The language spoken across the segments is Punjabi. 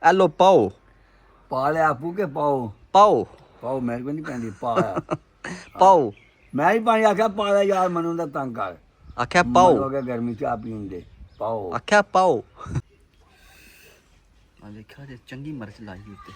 ਇਹ ਲੋ ਪਾਓ ਪਾ ਲਿਆ ਆਪੂ ਕੇ ਪਾਓ ਪਾਓ ਪਾਓ ਮੇਰੇ ਕੋਲ ਨਹੀਂ ਪੈਂਦੀ ਪਾਇਆ ਪਾਓ ਮੈਂ ਹੀ ਪਾਣੀ ਆਖਿਆ ਪਾ ਲੈ ਯਾਰ ਮੈਨੂੰ ਤਾਂ ਤੰਗ ਕਰ ਆਖਿਆ ਮੈਨੂੰ ਪਾਓ ਹੋ ਗਿਆ ਗਰਮੀ ਚਾਹ ਪੀਣ ਦੇ ਪਾਓ ਆਖਿਆ ਪਾਓ ਆ ਦੇਖਿਆ ਜੇ ਚੰਗੀ ਮਿਰਚ ਲਾਈ ਉੱਤੇ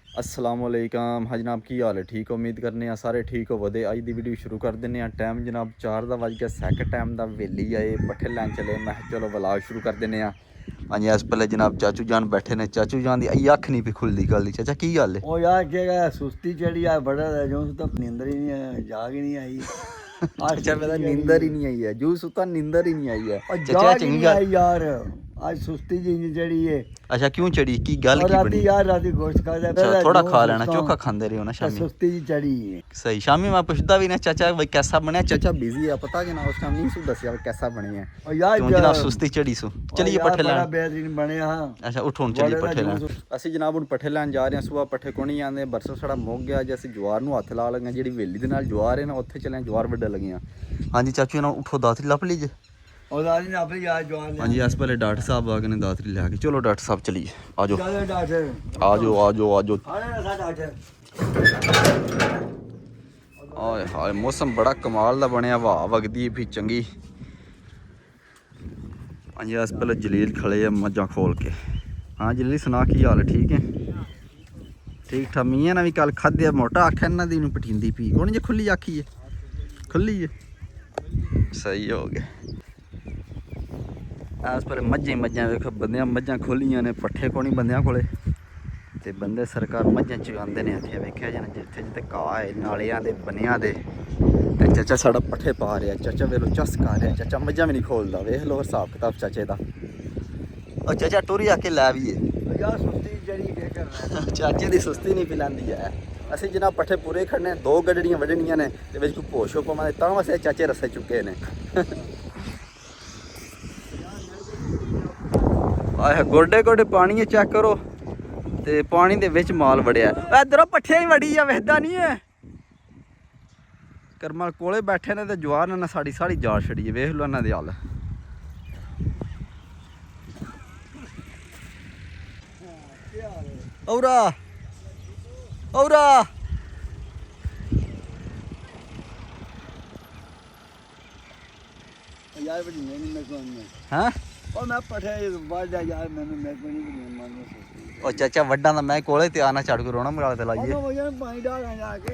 अस्सलाम वालेकुम हाँ जनाब की हाल है ठीक उम्मीद करने सारे ठीक हो वधे अज की वीडियो शुरू कर दें टाइम जनाब 4 का बज गया सैकंड टाइम का वेली आए पट्ठे लैन चले मैं चलो व्लॉग शुरू कर दें हाँ जी इस पहले जनाब चाचू जान बैठे ने चाचू जान की अख नहीं भी खुलती गल दी चाचा की गल है ओ यार क्या सुस्ती चढ़ी आ बड़ा जो तो नींदर ही नहीं जाग ही नहीं आई अच्छा मेरा नींदर ही नहीं आई है जू सुता नींदर ही नहीं आई है चाचा चंगी गल यार आज सुस्ती जी चढ़ी है अच्छा क्यों चढ़ी की गल की बनी यार राती गोश्त खाता अच्छा थोड़ा खा लेना चोखा खांदे रहो ना शामी सुस्ती जी चढ़ी है सही शामी मैं पूछता भी ना चाचा भाई कैसा बनया चाचा बिजी है पता कि ना उस टाइम नहीं सु दसिया कैसा बने है और यार क्यों जनाब सुस्ती चढ़ी सु चलिए पट्ठे बड़ा लैन बेहतरीन बने हां अच्छा उठो हुण चलिए पट्ठे लैन ਅਸੀਂ ਜਨਾਬ ਹੁਣ ਪੱਠੇ ਲੈਣ ਜਾ ਰਹੇ ਹਾਂ ਸੁਬਾ ਪੱਠੇ ਕੋਣੀ ਆਂਦੇ ਬਰਸੋਂ ਸਾਡਾ ਮੁੱਕ ਗਿਆ ਜੇ ਅਸੀਂ ਜਵਾਰ ਨੂੰ ਹੱਥ ਲਾ ਲਈਆਂ ਜਿਹੜੀ ਵੇਲੀ ਦੇ ਨਾਲ ਜਵਾਰ ਹੈ ਨਾ ਉੱਥੇ ਚੱਲੇ ਜਵਾਰ ਵੱਡਾ ਲੱਗੀਆਂ ਹਾਂਜੀ ਚਾਚੂ ਨਾਲ ਉਠੋ ਦਾਤਰੀ ਲੱਭ ਲੀਜੇ और आज ने अपनी यार जवान हाँ जी इस पहले डॉक्टर साहब आ गए दातरी लिया के चलो डॉक्टर साहब चलिए आ जाओ चलो डॉक्टर आ जाओ आ जाओ आ जाओ अरे ना डॉक्टर हाय हाय मौसम बड़ा कमाल दा बनया हवा वगदी भी चंगी हाँ जी इस पहले जलील खड़े है मज्जा खोल के हाँ जलील सुना की हाल है ठीक है ठीक ठाक मियाँ ने भी कल खाद्या मोटा आख्या इन्हों दी पठींदी पी कौन जी खुली आखी है खुली है सही हो गया इस पर मझां वेखो बंदियां मझां खोलियां ने पट्ठे कोनी बंदियां कोले ते बंदे सरकार मझां चगांदे ने इत्थे वेखिया जाना जिथे जिथे घाह है नालियां दे बनियां दे ते चाचा साड़ा पट्ठे पा रहा चाचा वेलो चस खा रहा चाचा मझां भी नहीं खोलदा वेख लो हिसाब किताब चाचे दा और चाचा टुरी आके लै भी है यार सुस्ती चढ़ी के करना चाचे दी सुस्ती नहीं पिलांदी है ਅਸੀਂ जनाब पट्ठे पूरे खड़ने दो गड्डियां वड्डनियां ने ते विच कोई भोश हो पावे तां वैसे चाचे रस्से चुके ने आह गोडे गोडे पानी चेक करो ते पानी दे विच माल वड़िया इधरों पट्ठे ही वड़ी आ वेखदा नहीं है करमा कोले बैठे ने ते जवार ने साड़ी साड़ी जाड़ छड़ी है वेख लो इन्हां दे हाल औरा औरा यार बड़ी नहीं मैं कौन में हां और मैं पठे बाद यार मैंने मैं को नहीं मानना सोचती ओ चाचा वड्डा दा मैं कोले ते आना चढ़ के रोना मगाल ते लाइए ओ वजन पानी डाल जाके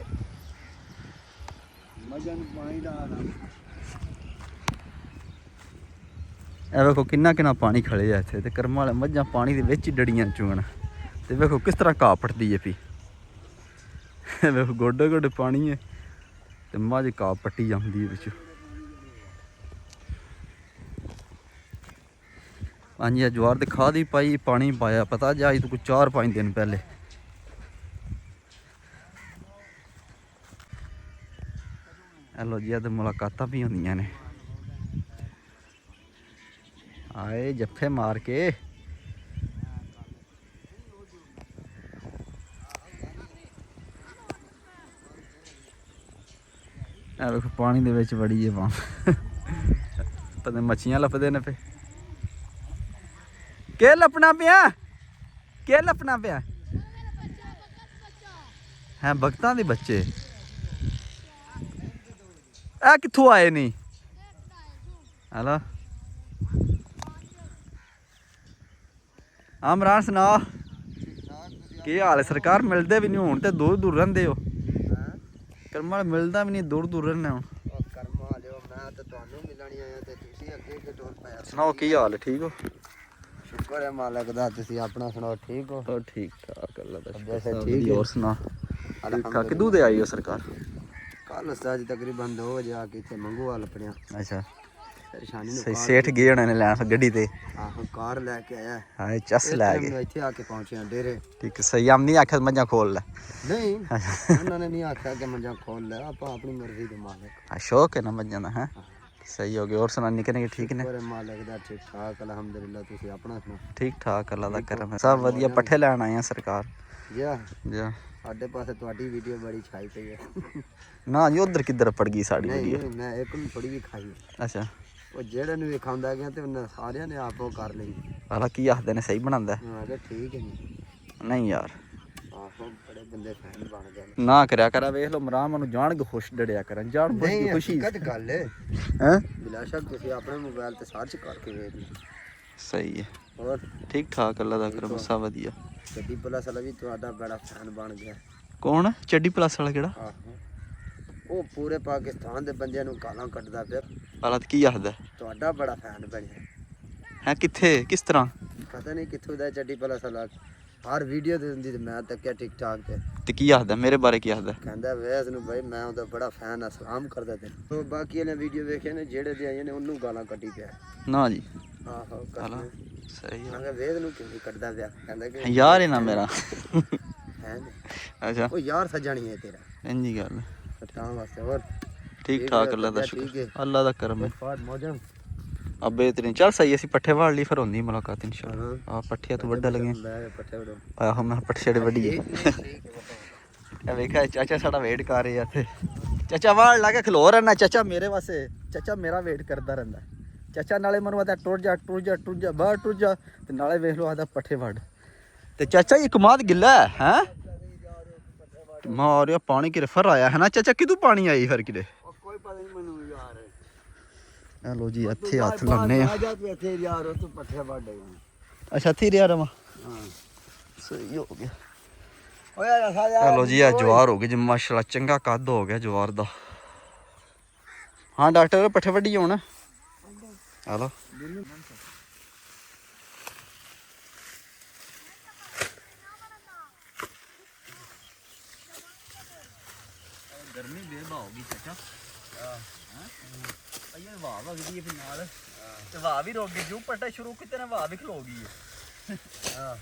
वजन पानी डाल ए वेखो किन्ना किन्ना पानी खड़े है इत्थे ते करम वाले मझां पानी दे विच डड़ियां चुगण ते वेखो किस तरह घाह पटदी है पी वेखो गोडे गोडे पानी है ते मझ घाह पट्टी जांदी है विच हाँ जी जवार ते खाद ही पाई पानी पाया पता जा तो कुछ 4-5 दिन पहले हेलो जी तो मुलाकात भी होंदियां ने आए जफ्फे मार के देखो पानी दे विच वड़ी है वहां पता मच्छियां लभदे ने पे के लपना पिया के लपना पिया है भगतां दे बच्चे आ कित्थों आए नहीं हेलो आमरान सुना की हाल है सरकार मिलते भी नहीं हूँ तो दूर दूर रहिंदे हो कर्मा मिलता भी नहीं दूर दूर रहने हूँ सुनाओ की हाल है ठीक हो शुक्र है मालिक दा तुसी अपना सुनाओ ठीक हो तो ठीक ठाक अल्लाह दा जैसे शुक्र ठीक है और सुना ठीक ठाक किदू दे आई हो सरकार कल साज तकरीबन 2 बजे आके इत्थे मंगूवाल अपने अच्छा परेशानी सही सेठ गए होने ने लैन गड्डी ते आहो कार लेके आया हां चस लै गए इत्थे आके पहुंचे डेरे ठीक सही हम नहीं आखे मजा खोल ले नहीं उन्होंने नहीं आखा कि मजा खोल ले आप अपनी मर्जी दे मालिक शौक है ना मजा दा है सही हो गया और सुना निके निके ठीक ने पूरे मालिक दा ठीक ठाक अल्हम्दुलिल्लाह तुसी अपना सुना ठीक ठाक अल्लाह दा करम है सब बढ़िया पट्ठे लैन आए हैं सरकार जी साडे पासे ਤੁਹਾਡੀ ਵੀਡੀਓ ਬੜੀ ਛਾਈ ਪਈ ਹੈ ना जी उधर किधर पड़ गई साड़ी वीडियो नहीं मैं एक भी थोड़ी भी खाई अच्छा ਉਹ ਜਿਹੜੇ ਨੂੰ ਵੀ ਖਾਂਦਾ ਗਿਆ ਤੇ ਉਹਨਾਂ ਸਾਰਿਆਂ ਨੇ ਆਪੋ ਕਰ ਲਈ। ਆਲਾ ਕੀ ਆਖਦੇ ਨੇ ਸਹੀ ਬਣਾਉਂਦਾ? ਮੈਂ ਕਿਹਾ ਠੀਕ ਹੈ ਜੀ। ਨਹੀਂ ਯਾਰ ਆਹੋ ਬੜੇ ਬੰਦੇ ਫੈਨ ਬਣ ਗਏ ਨੇ। ਨਾ ਕਰਿਆ ਕਰਾ, ਵੇਖ ਲਓ ਮਰਾਮ ਨੂੰ ਜਾਣ ਕੇ ਖੁਸ਼ ਡੜਿਆ ਕਰਨ, ਜਾਣ ਬੁੱਝ ਕੇ ਖੁਸ਼ੀ ਹਕੀਕਤ ਗੱਲ ਹੈ ਹੈ। ਬਿਲਾ ਸ਼ੱਕ ਤੁਸੀਂ ਆਪਣੇ ਮੋਬਾਈਲ ਤੇ ਸਰਚ ਕਰਕੇ ਵੇਖ ਲਓ। ਸਹੀ ਹੈ, ਹੋਰ ਠੀਕ ਠਾਕ, ਅੱਲਾ ਦਾ ਕਰਮ, ਸਭ ਵਧੀਆ। ਚੱਡੀ ਪਲਸ ਵਾਲਾ ਵੀ ਤੁਹਾਡਾ ਬੜਾ ਫੈਨ ਬਣ ਗਿਆ। ਕੌਣ? ਚੱਡੀ ਪਲੱਸ ਵਾਲਾ ਕਿਹੜਾ? ਆਹੋ ਉਹ ਪੂਰੇ ਪਾਕਿਸਤਾਨ ਦੇ ਬੰਦਿਆਂ ਨੂੰ ਗਾਲਾਂ ਕੱਢਦਾ ਫਿਰ। ਹਾਲਤ ਕੀ ਆਖਦਾ? ਤੁਹਾਡਾ ਬੜਾ ਫੈਨ ਬਣਿਆ ਹੈ ਕਿੱਥੇ, ਕਿਸ ਤਰ੍ਹਾਂ? ਪਤਾ ਨਹੀਂ ਕਿੱਥੋਂ ਦਾ ਚੱਡੀ ਪਲਸ ਵਾਲਾ। ਹਰ ਵੀਡੀਓ ਤੇ ਹੁੰਦੀ ਤੇ ਮੈਂ ਤੱਕਿਆ ਟਿਕਟਾਕ ਤੇ ਕੀ ਆਖਦਾ ਮੇਰੇ ਬਾਰੇ? ਕੀ ਆਖਦਾ? ਕਹਿੰਦਾ ਵੇਸ ਨੂੰ ਭਾਈ ਮੈਂ ਉਹਦਾ ਬੜਾ ਫੈਨ ਆ, ਸਲਾਮ ਕਰਦਾ ਤੇ ਉਹ ਬਾਕੀ ਨੇ ਵੀਡੀਓ ਵੇਖੇ ਨੇ ਜਿਹੜੇ ਦੇ ਆਏ ਨੇ ਉਹਨੂੰ ਗਾਲਾਂ ਕੱਢੀ ਪਿਆ। ਨਾ ਜੀ। ਆਹੋ ਹਾਲਾ ਕੱਢ ਸਹੀ ਮੈਂ ਹੈ ਕਿਹਾ ਵੇਸ ਨੂੰ ਕਿਉਂ ਕੱਢਦਾ ਪਿਆ? ਕਹਿੰਦਾ ਕਿ ਯਾਰ ਹੈ ਨਾ ਮੇਰਾ। ਹੈ ਅੱਛਾ ਉਹ ਯਾਰ ਸੱਜਣੀ ਹੈ ਤੇਰਾ ਇੰਜੀ ਗੱਲ। ਤਾਂ ਵਾਸਤੇ। ਹੋਰ ਠੀਕ ਠਾਕ, ਅੱਲਾ ਦਾ ਠੀਕ ਸ਼ੁਕਰ, ਹੈ। ਅੱਲਾ ਦਾ ਕਰਮ ਹੈ। ਫਾਦ ਮੌਜਾਂ अब बेहतरीन, चल सही, ਅਸੀਂ ਪੱਠੇ ਵਾੜ ਲਈ, ਫਿਰ ਹੁੰਦੀ ਮੁਲਾਕਾਤ ਇਨਸ਼ਾਅੱਲਾ। ਆ ਪੱਠਿਆਂ ਤੋਂ ਵੱਡਾ ਲੱਗੇ ਪੱਠੇ ਵੜੋ। ਆਹੋ ਮੈਂ ਪੱਠੇ ਛੜੇ ਵੱਢੀਏ। ਇਹ ਵੇਖਿਆ ਚਾਚਾ ਸਾਡਾ ਵੇਟ ਕਰ ਰਿਹਾ ਇੱਥੇ। ਚਾਚਾ ਵਾੜ ਲਾ ਕੇ ਖਲੋ ਰਹਿਣਾ ਚਾਚਾ ਮੇਰੇ ਵਾਸਤੇ। ਚਾਚਾ ਮੇਰਾ ਵੇਟ ਕਰਦਾ ਰਹਿੰਦਾ ਚਾਚਾ, ਨਾਲੇ ਮੈਨੂੰ ਆਦਾ ਟੁਰ ਜਾ ਟੁਰ ਜਾ ਟੁਰ ਜਾ ਬਾਹਰ ਟੁਰ ਜਾ, ਤੇ ਨਾਲੇ ਵੇਖ ਲਓ ਆਦਾ ਪੱਠੇ ਵੱਢ। ਤੇ ਚਾਚਾ ਇਹ ਕਮਾਦ ਗਿੱਲਾ ਹੈ ਮਾਰਿਆ ਪਾਣੀ ਕਿਰੇ ਫਰ ਆਇਆ ਹੈ ਨਾ ਚਾਚਾ? ਕਿਦੋਂ ਪਾਣੀ ਆਈ ਫਿਰ ਕਿਰੇ? ਕੋਈ ਪਤਾ ਨਹੀਂ ਮੈਨੂੰ ਯਾਰ। ਆ ਲੋ ਜੀ ਇੱਥੇ ਹੱਥ ਲਾਣੇ ਆ। ਜਾ ਤੂੰ ਇੱਥੇ ਯਾਰ ਉਹ ਤੂੰ ਪੱਠੇ ਵੱਢ ਗਏ। ਅੱਛਾ ਇੱਥੇ ਰਿਹਾ ਰਵਾਂ। ਹਾਂ ਸਹੀ ਹੋ ਗਿਆ। ਓਏ ਯਾਰ ਸਾਜਾ ਚਲੋ ਜੀ ਆ ਜਵਾਰ ਹੋ ਗਈ ਜੀ ਮਾਸ਼ਾਅੱਲਾ, ਚੰਗਾ ਕੱਦ ਹੋ ਗਿਆ ਜਵਾਰ ਦਾ। ਹਾਂ ਡਾਕਟਰ ਪੱਠੇ ਵੱਢੀ ਹੋਣ ਆ ਲੋ। ਗਰਮੀ ਬੇਬਾ ਹੋ ਗਈ ਚਾਚਾ। ਇਹ ਵਾਹ ਵਗਦੀ ਹੈ ਨਾਲ, ਤੇ ਵਾਹ ਵੀ ਰੁਕ ਗਈ ਜੋ ਪੱਟਾ ਸ਼ੁਰੂ ਕਿਤੇ ਨਾ ਵਾਹ ਵੀ ਖਲੋ ਗਈ ਹੈ। ਹਾਂ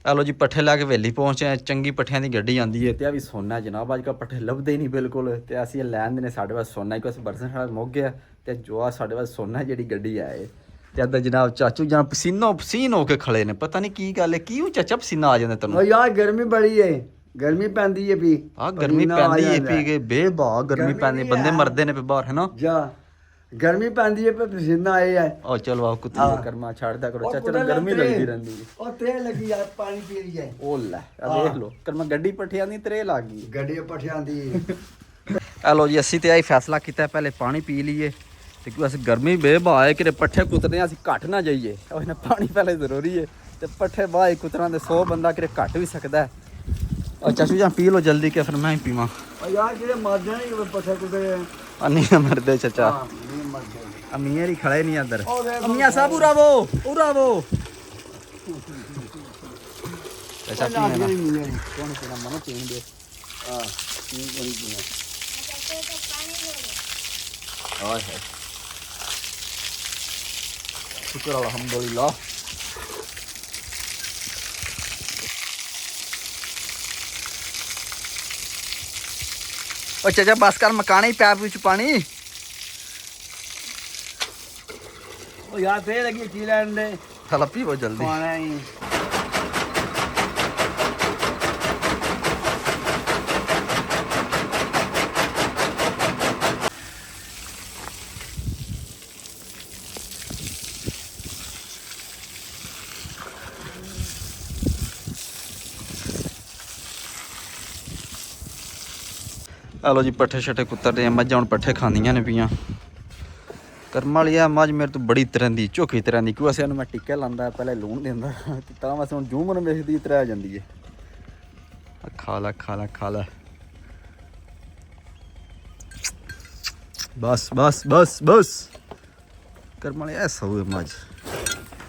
ਆ ਲੋ ਜੀ ਪੱਠੇ ਲਾ ਕੇ ਵੇਲੀ ਪਹੁੰਚੇ। ਚੰਗੀ ਪੱਠਿਆਂ ਦੀ ਗੱਡੀ ਆਂਦੀ ਹੈ ਤੇ ਆ ਵੀ ਸੋਨਾ ਜਨਾਬ। ਅੱਜ ਕੱਲ੍ਹ ਪੱਠੇ ਲੱਭਦੇ ਨਹੀਂ ਬਿਲਕੁਲ, ਤੇ ਅਸੀਂ ਇਹ ਲੈਣ ਦੇ ਨੇ ਸਾਡੇ ਪਾਸ ਸੋਨਾ ਹੀ ਕੁਛ ਬਰਸਨ ਸਾਡਾ ਮੁੱਕ ਗਿਆ, ਤੇ ਜੋ ਆ ਸਾਡੇ ਪਾਸ ਸੋਨਾ ਜਿਹੜੀ ਗੱਡੀ ਆਏ ਤੇ ਅੱਦਾ ਜਨਾਬ ਚਾਚੂ ਜਾਂ ਪਸੀਨੋ ਪਸੀਨ ਹੋ ਕੇ ਖੜੇ ਨੇ। ਪਤਾ ਨਹੀਂ ਕੀ ਗੱਲ ਹੈ, ਕਿਉਂ ਚਾਚਾ ਪਸੀਨਾ ਆ ਜਾਂਦਾ ਤੈਨੂੰ? ਯਾਰ ਗਰਮੀ ਬੜੀ ਹੈ, ਗਰਮੀ ਪੈਂਦੀ ਹੈ ਪੀ। ਆ ਗਰਮੀ ਪੈਂਦੀ ਹੈ ਪੀ ਕੇ ਬੇਬਾ ਗਰਮੀ ਪੈਂਦੀ, ਬੰਦੇ ਮਰਦੇ ਨੇ ਪੇ ਬਾਹਰ ਹੈ ਨਾ। ਜਾ ਗਰਮੀ ਪੈਂਦੀ ਹੈ ਪਰ ਪਸੀਨਾ ਆਏ ਹੈ। ਉਹ ਚਲੋ ਆ ਕੁੱਤੀ ਦਾ ਕਰਮਾ ਛੱਡਦਾ ਕਰੋ ਚਾਚਾ ਨੂੰ, ਗਰਮੀ ਲੱਗਦੀ ਰਹਿੰਦੀ ਹੈ। ਉਹ ਤਰੇ ਲੱਗੀ ਯਾਰ, ਪਾਣੀ ਪੀ ਲਈ ਹੈ। ਉਹ ਲੈ ਆ ਦੇਖ ਲੋ ਕਰਮਾ ਗੱਡੀ ਪੱਠਿਆਂ ਦੀ ਤਰੇ ਲੱਗ ਗਈ। ਗੱਡੀ ਪੱਠਿਆਂ ਦੀ। ਆ ਲੋ ਜੀ ਅਸੀਂ ਤੇ ਆਹੀ ਫੈਸਲਾ ਕੀਤਾ ਪਹਿਲੇ ਪਾਣੀ ਪੀ ਲਈਏ, ਤੇ ਕਿਉਂ ਅਸੀਂ ਗਰਮੀ ਬੇਬਾ ਹੈ ਕਿ ਪੱਠੇ ਕੁੱਤਦੇ ਅਸੀਂ ਘੱਟ ਨਾ ਜਾਈਏ। ਉਹਨੇ ਪਾਣੀ ਪਹਿਲੇ ਜ਼ਰੂਰੀ ਹੈ, ਤੇ ਪੱਠੇ ਬਾਹਰ ਕੁੱਤਰਾਂ ਦੇ 100 ਬੰਦਾ ਕਿਤੇ ਘੱਟ ਵੀ ਸਕਦਾ ਹੈ। और चाचू जहाँ पी लो जल्दी के, फिर मैं ही पीवा। यार जेडे मर जाने पट्ठे कुत्ते नहीं मरदे चाचा, नहीं मरदे। अमिया ही खड़े नहीं अंदर। अमिया साहब उरा वो चाचा पीना ना कौन पीना मनो पीन दे। हां पीन कोई पीना हाय हाय शुक्र अल्हम्दुलिल्लाह। ओ चाचा बस कर मकाने ही पैप विच पानी। ओ यार ते लगी की लैन दे चल पीवो जल्दी। पाना ही लो जी पट्ठे शट्ठे कुतरते हैं। मझां हुण पट्ठे खांदियां ने पियां। करम वाली आ मझ मेरे तो बड़ी तरह की झोखी तरह की, क्यों असें मैं टिक्के लांदा पहले लूण देंदा तां बस हुण जूं मैनूं वेखदी तरह जांदी है। खा ला खा ला खा ला बस बस बस बस। करम वाली ऐसा हुए मझ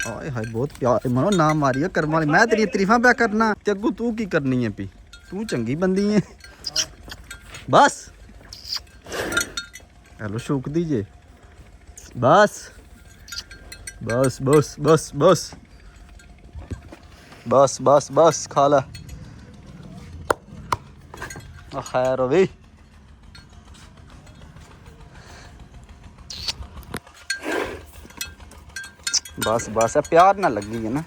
हाय हाय बहुत प्यार मनो ना मारिया करम वाली। मैं तेरी तरीफां पिया करना ते अग्गों तू की करनी है पी? तू चंगी बंदी है बस। हेलो शूक दीजिए बस बस बस बस बस बस बस बस खा ला खैर हो भी बस बस है प्यार ना लगी है ना।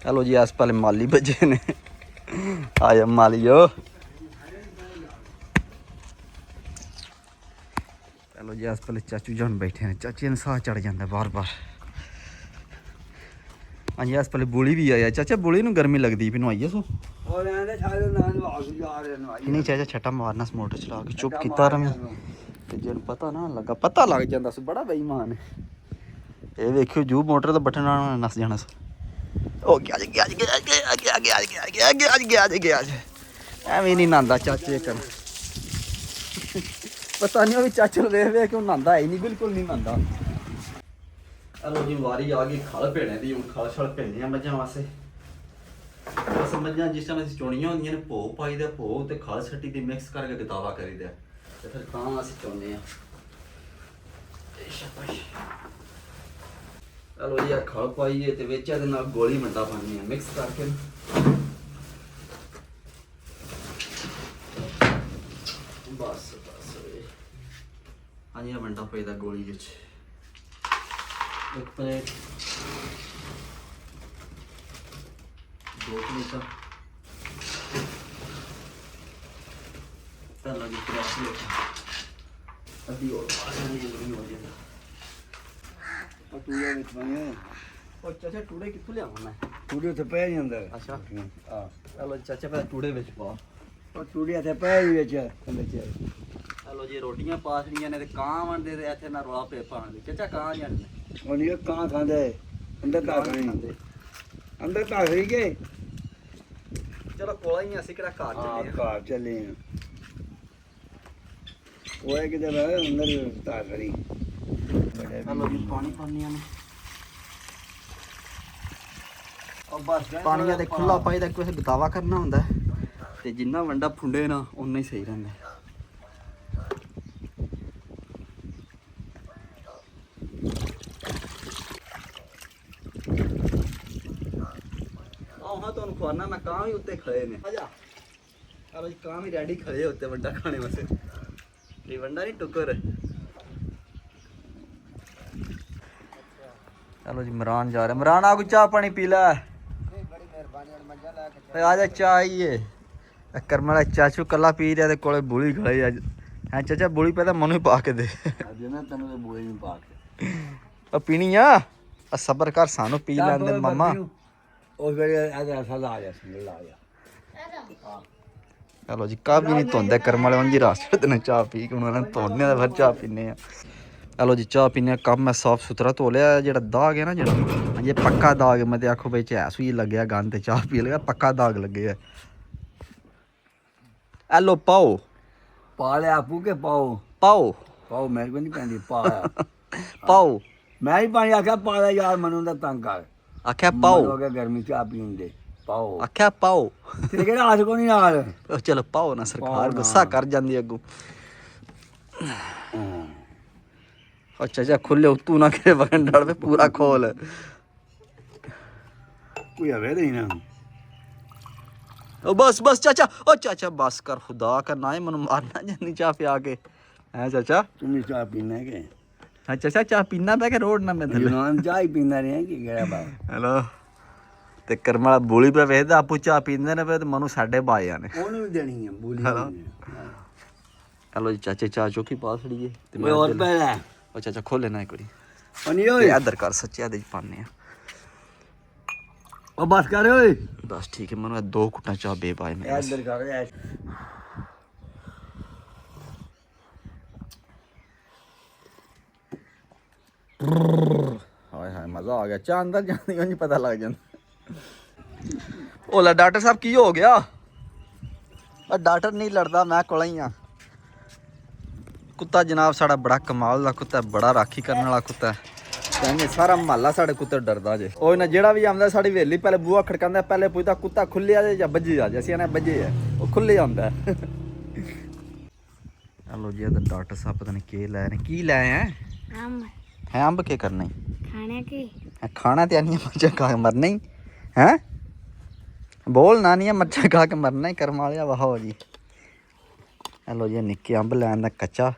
चलो जी अस पहले माली बजे ने आया मालियो। चलो जी अस पहले चाचू जान बैठे हैं चाचे ने साह चढ़ जाता बार बार। हाँ जी अस पहले बुली भी आया चाचा बुली नू गर्मी लगती भी नवाइए सो नहीं चाचा छट्टा मारना मोटर चला के चुप किता रहा जिन पता ना लगा पता लग जाता सो बड़ा बेईमान है ये वेखियो जू मोटर तो बटन नस जाना सो ओ गया गया गया गया गया गया गया गया गया गया गया एवं नहीं नहांदा चाचे कर पता नहीं चाचे वेख वेख क्यों नहांदा है नहीं बिल्कुल नहीं नहांदा। चलो जी वारी आ गई खल भेने की हूँ खल छल भेने मझां वास्ते बस मझां जिस टाइम असीं चुनियां होंदियां ने भो पाई दे भो ते खल छट्टी दी मिक्स करके गतावा करी दे ते फिर तां असीं चुनने आं। चलो जी खल पाइए ते विच इहदे नाल गोली मंडा पाने आं मिक्स करके बस बस हाँ जी मंडा पाईदा गोली विच एक प्लेट 2 प्लेट पहला जी प्लेट अभी और नहीं हो जाएगा और टूड़े विच बने और चाचा टूड़े कित्थों लियावां मैं टूड़े तो पे नहीं अंदर अच्छा हां चलो चाचा पहले टूड़े विच पा और टूड़े ते पे ही विच अंदर चलो जी रोटियां पा छड़ियां ने ते कां वंडे ते इत्थे ना रोला पे पाण दे चाचा कां जाने और ये कहां खांदे अंदर ता खांदे अंदर ता खरी के चलो कोला ही असीं किहड़ा घर हां चले कार चले ओए किधर है अंदर ता खरी चलो जी पानी पानी ने और बस पानी ते खुला पाईदा कुछ गतावा करना हुंदा ते जिन्ना वंडा फुंडे ना उन्ना ही सही रहिंदा। ਤੁਹਾਨੂੰ ਖਵਾਨਾ ਮੈਂ ਕਾਂ ਵੀ ਉੱਤੇ ਖੜੇ ਨੇ ਆਜਾ ਚਲੋ ਜੀ ਕਾਂ ਵੀ ਰੈਡੀ ਖੜੇ ਉੱਤੇ ਵੱਡਾ ਖਾਣੇ ਵਾਸਤੇ ਇਹ ਵੰਡਾ ਨਹੀਂ ਟੁੱਕਰ। ਚਲੋ ਜੀ ਇਮਰਾਨ ਜਾ ਰਿਹਾ ਇਮਰਾਨ ਆ ਕੋਈ ਚਾਹ ਪਾਣੀ ਪੀ ਲੈ बड़ी मेहरबानी और मजा ला के ਆ ਜਾ ਚਾਹ ਆਈਏ ਕਰਮ ਵਾਲਾ ਚਾਚੂ ਕੱਲਾ ਪੀ ਰਿਹਾ ਤੇ ਕੋਲੇ ਬੁਲੀ ਖੜੇ ਅੱਜ ਹੈ ਚਾਚਾ ਬੁਲੀ ਪੈ ਤਾਂ ਮੈਨੂੰ ਹੀ ਪਾ ਕੇ ਦੇ ਅੱਜ ਨਾ ਤੈਨੂੰ ਤੇ ਬੋਏ ਨਹੀਂ ਪਾ ਕੇ ਆ ਪੀਣੀ ਆ ਸਬਰ ਕਰ ਸਾਨੂੰ ਪੀ ਲੈਂਦੇ ਮਾਮਾ ਉਸ ਵੇਲੇ ਆ ਸਦਾ ਆ ਜਾ ਸਿੰਗਲ ਆ ਜਾ ਚਲੋ ਜੀ ਕਾਹ ਵੀ ਨਹੀਂ ਧੋਂਦੇ ਕਰਮ ਵਾਲੇ ਉਂਝ ਰਾਸਤੇ ਤੇ ਚਾਹ ਪੀ ਕੇ ਉਹਨਾਂ ਨੇ ਧੋਣੇ ਦਾ ਫਿਰ ਚਾਹ ਪੀਨੇ ਆ। ਚਲੋ ਜੀ ਚਾਹ ਪੀਨੇ ਕੰਮ ਮੈਂ ਸਾਫ ਸੁਥਰਾ ਧੋ ਲਿਆ ਜਿਹੜਾ ਦਾਗ ਹੈ ਨਾ ਜਿਹੜਾ ਅਜੇ ਪੱਕਾ ਦਾਗ ਮੈਂ ਤੇ ਆਖੋ ਵਿੱਚ ਐ ਸੂਈ ਲੱਗਿਆ ਗੰਨ ਤੇ ਚਾਹ ਪੀ ਲਿਆ ਪੱਕਾ ਦਾਗ ਲੱਗੇ ਆ। ਐਲੋ ਪਾਓ ਪਾ ਲਿਆ ਆਪੂ ਕੇ ਪਾਓ ਪਾਓ ਪਾਓ ਮੈਂ ਕੋਈ ਨਹੀਂ ਕਹਿੰਦੀ ਪਾ ਪਾਓ ਮੈਂ ਹੀ ਪਾਣੀ ਆਖਿਆ ਪਾ ਲੈ ਯਾਰ ਮਨੂੰ ਦਾ ਤੰਗ ਕਰ ਆਖਿਆ ਪਾਓ ਹੋ ਗਿਆ ਗਰਮੀ ਚਾਹ ਪੀਣ ਦੇ ਪਾਓ ਆਖਿਆ ਪਾਓ ਤੇ ਕਿਹੜਾ ਹੱਥ ਕੋ ਨਹੀਂ ਨਾਲ ਉਹ ਚਲੋ ਪਾਓ ਨਾ ਸਰਕਾਰ ਗੁੱਸਾ ਕਰ ਜਾਂਦੀ ਅੱਗੋਂ। ਅੱਛਾ ਅੱਛਾ ਖੁੱਲੇ ਤੂੰ ਨਾ ਕਿਤੇ ਵਗਣ ਡੜ ਵੇ ਪੂਰਾ ਖੋਲ ਕੋਈ ਆਵੇ ਨਹੀਂ ਨਾ ਉਹ ਬਸ ਬਸ ਚਾਚਾ ਉਹ ਚਾਚਾ ਬਸ ਕਰ ਖੁਦਾ ਕਰ ਨਾ ਮੈਨੂੰ ਮਾਰਨਾ ਜਾਂਦੀ ਚਾਹ ਪਿਆ ਕੇ ਹੈ ਚਾਚਾ ਤੂੰ ਵੀ ਚਾਹ ਪੀਣਾ ਹੈ ਕਿ ਹਾਂ ਚਾਚਾ ਚਾਹ ਪੀਣਾ ਪੈ ਕੇ ਰੋਡ ਨਾ ਮੈਂ ਥੱਲੇ ਯੂਨਾਨ ਚਾਹ ਹੀ ਪੀਂਦਾ ਰਿਹਾ ਕਿ ਕਿਹੜਾ ਬਾ ਹੈਲੋ ਤੇ ਕਰਮ ਵਾਲਾ ਬੋਲੀ ਪੇ ਵੇਖਦਾ ਆਪੂ ਚਾਹ ਪੀਂਦੇ ਨੇ ਤੇ ਮਨੂੰ ਸਾਡੇ ਬਾਇਆ ਨੇ ਉਹਨੂੰ ਵੀ ਦੇਣੀ ਹੈ ਬੋਲੀ ਹੈਲੋ ਜੀ ਚਾਚੇ ਚਾਹ ਚੋਕੀ ਪਾ ਛੜੀਏ ਤੇ ਮੈਂ ਹੋਰ ਪੈ ਲੈ ਉਹ ਚਾਚਾ ਖੋਲੇ ਨਾ ਇੱਕ ਵਾਰੀ ਅਨੀ ਓਏ ਇੱਧਰ ਕਰ ਸੱਚਿਆ ਦੇ ਪਾਣੇ ਆ ਉਹ ਬਸ ਕਰ ਓਏ ਬਸ ਠੀਕ ਹੈ ਮਨੂੰ ਇਹ 2 ਘੁੱਟਾਂ ਚਾਹ ਬੇ ਪਾਏ ਨੇ ਇੱਧਰ ਕਰ ਐ ਹਾਏ ਹਾਏ ਮਜ਼ਾ ਆ ਗਿਆ ਚਾਹ ਅੰਦਰ ਜਾਂਦੀ ਉਂਝ ਪਤਾ ਲੱਗ ਜਾਂਦਾ। ਉਹ ਲੈ ਡਾਕਟਰ ਸਾਹਿਬ ਕੀ ਹੋ ਗਿਆ ਆ ਡਾਕਟਰ ਨਹੀਂ ਲੜਦਾ ਮੈਂ ਕੋਲ ਹੀ ਆ ਕੁੱਤਾ ਜਨਾਬ ਸਾਡਾ ਬੜਾ ਕਮਾਲ ਦਾ ਕੁੱਤਾ ਬੜਾ ਰਾਖੀ ਕਰਨ ਵਾਲਾ ਕੁੱਤਾ ਕਹਿੰਦੇ ਸਾਰਾ ਮਹੱਲਾ ਸਾਡੇ ਕੁੱਤੇ ਡਰਦਾ ਜੇ ਉਹ ਨਾ ਜਿਹੜਾ ਵੀ ਆਉਂਦਾ ਸਾਡੀ ਹਵੇਲੀ ਪਹਿਲੇ ਬੂਹਾ ਖੜਕਾਉਂਦਾ ਪਹਿਲੇ ਪੁੱਛਦਾ ਕੁੱਤਾ ਖੁੱਲਿਆ ਜੇ ਜਾਂ ਵੱਜੇ ਆ ਜੇ ਅਸੀਂ ਇਹਨਾਂ ਵੱਜੇ ਆ ਉਹ ਖੁੱਲੇ ਆਉਂਦਾ ਚਲੋ ਜੀ ਇਹਦਾ ਡਾਕਟਰ ਸਾਹਿਬ ਪਤਾ ਨਹੀਂ ਕੀ ਲੈ ਰਹੇ ਕੀ ਲੈ ਆਏ आम ਹੈ ਅੰਬ ਕੀ ਕਰਨਾ खाने की ਖਾਣਾ ਤੇ ਆਨੀਆਂ ਮੱਝਾਂ ਖਾ ਕੇ ਮਰਨਾ ਹੀ ਹੈ ਬੋਲ ਨਾ ਨਹੀਂ ਮੱਝਾਂ ਖਾ ਕੇ ਮਰਨਾ ਹੀ ਕਰਮ ਵਾਲਿਆ ਵਾਹੋ ਜੀ ਚਲੋ ਜੀ ਨਿੱਕੇ ਅੰਬ ਲੈਣ ਦਾ ਕੱਚਾ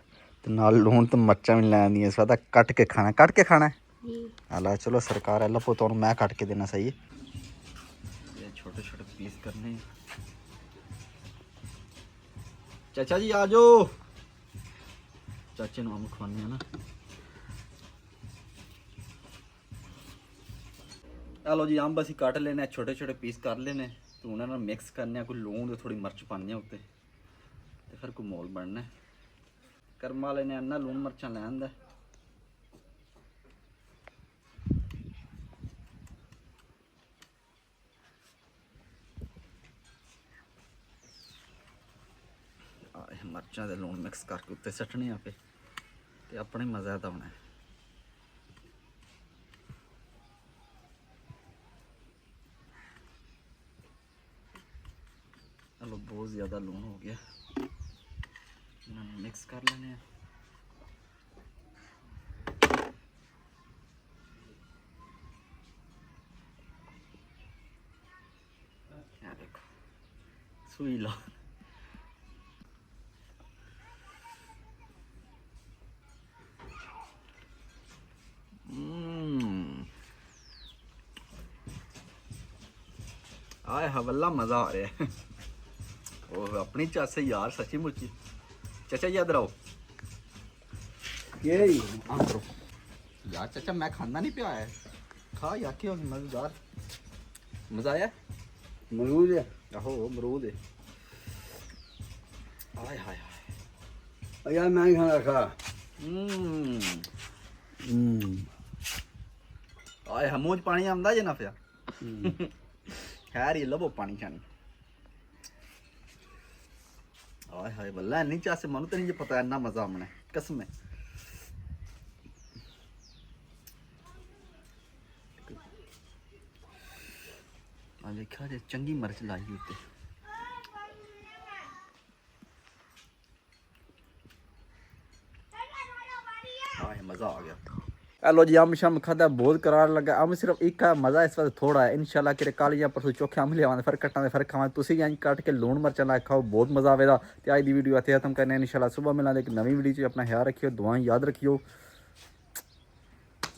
ਤੇ ਨਾਲ ਲੂਣ ਤੇ ਮਿਰਚਾਂ ਵੀ ਲੈਣ ਦੀਆਂ ਸਵਾਦਾ ਕੱਟ ਕੇ ਖਾਣਾ जी ਆਲਾ ਚਲੋ ਸਰਕਾਰ ਹੈ ਲੱਭੋ ਤੁਹਾਨੂੰ ਮੈਂ ਕੱਟ ਕੇ ਦੇਣਾ ਸਹੀ ਹੈ ਇਹ ਛੋਟੇ ਛੋਟੇ ਪੀਸ ਕਰਨੇ ਚਾਚਾ ਜੀ ਆ ਜਾਓ ਚਾਚੇ ਨੂੰ ਅੰਬ ਖਵਾਉਂਦੇ ਆ ਨਾ ਚਲੋ ਜੀ ਅੰਬ ਅਸੀਂ ਕੱਟ ਲੈਣੇ ਛੋਟੇ ਛੋਟੇ ਪੀਸ ਕਰ ਲੈਣੇ ਤੇ ਉਹਨਾਂ ਨਾਲ ਮਿਕਸ ਕਰਨੇ ਆ ਕੋਈ ਲੂਣ ਤੇ ਥੋੜੀ ਮਿਰਚ ਪਾਉਂਦੇ ਆ ਉੱਤੇ ਤੇ ਫਿਰ ਕੋਈ ਮੋਲ ਬਣਨਾ ਕਰਮ ਵਾਲੇ ਨੇ ਅੰਨਾ ਲੂਣ ਮਿਰਚਾਂ ਲੈ ਆਂਦਾ ਮਿਰਚਾਂ ਦੇ ਲੂਣ ਮਿਕਸ ਕਰਕੇ ਉੱਤੇ ਸੱਟਣੇ ਆਪੇ ਤੇ ਆਪਣੇ ਮਜ਼ਾ ਤਾਂ ਆਉਣਾ ਚਲੋ ਬਹੁਤ ਜ਼ਿਆਦਾ ਲੂਣ ਹੋ ਗਿਆ ਇਹਨਾਂ ਨੂੰ ਮਿਕਸ ਕਰ ਲੈਣੇ ਆ ਇਹ ਦੇਖੋ ਸੂਈ ਲਾ ਆਏ ਹਵੱਲਾ ਮਜ਼ਾ ਆ ਰਿਹਾ ਹੈ ਉਹ ਆਪਣੀ ਚਾਸੇ ਯਾਰ ਸੱਚੀ ਮੁੱਚੀ ਚਾਚਾ ਜੀ ਇਧਰ ਆਓ यही ਆਂਦਰੋ ਯਾਰ ਚਾਚਾ ਮੈਂ ਖਾਂਦਾ ਨਹੀਂ ਪਿਆ ਹੈ ਖਾ ਯਾ ਕੀ ਹੋ ਗਿਆ ਮਜ਼ੇਦਾਰ ਮਜ਼ਾ ਆਇਆ मरूद है ਆਹੋ ਅਮਰੂਦ ਹੈ ਆਏ ਹਾਏ ਹਾਏ यार मैं ही खाना खा ਆਏ ਹਮੂੰਜ ਪਾਣੀ ਆਉਂਦਾ ਜੇ ਨਾ ਪਿਆ ਖੈਰ ਹੀ ਲਵੋ ਪਾਣੀ ਛਾਣੀ ਆਏ ਹਾਏ ਬੱਲਾ ਨਹੀਂ ਚਾਸੇ ਮਨੂੰ ਤਾਂ ਨਹੀਂ ਜੇ ਪਤਾ ਇੰਨਾ ਮਜ਼ਾ ਆਉਣਾ ਕਸਮ ਹੈ ਆ ਦੇਖਾ ਜੇ ਚੰਗੀ ਮਿਰਚ ਲਾਈ ਉੱਤੇ ਆਏ ਮਜ਼ਾ ਆ ਗਿਆ हेलो जी अम शम खादा बहुत करार लगा अम सिर्फ एक का मज़ा इस वक्त थोड़ा है इंशाल्लाह कि कल या परसों चौखे अम लिया फिर कट्टा फिर खावा तुम इंज कट के लूण मिर्चा ला खाओ बहुत मज़ा आएगा तो अज की वीडियो इतने खत्म करने इंशाल्लाह सुबह मिलांगे एक नवी वीडियो अपना ख्याल रखियो दुआएं याद रखियो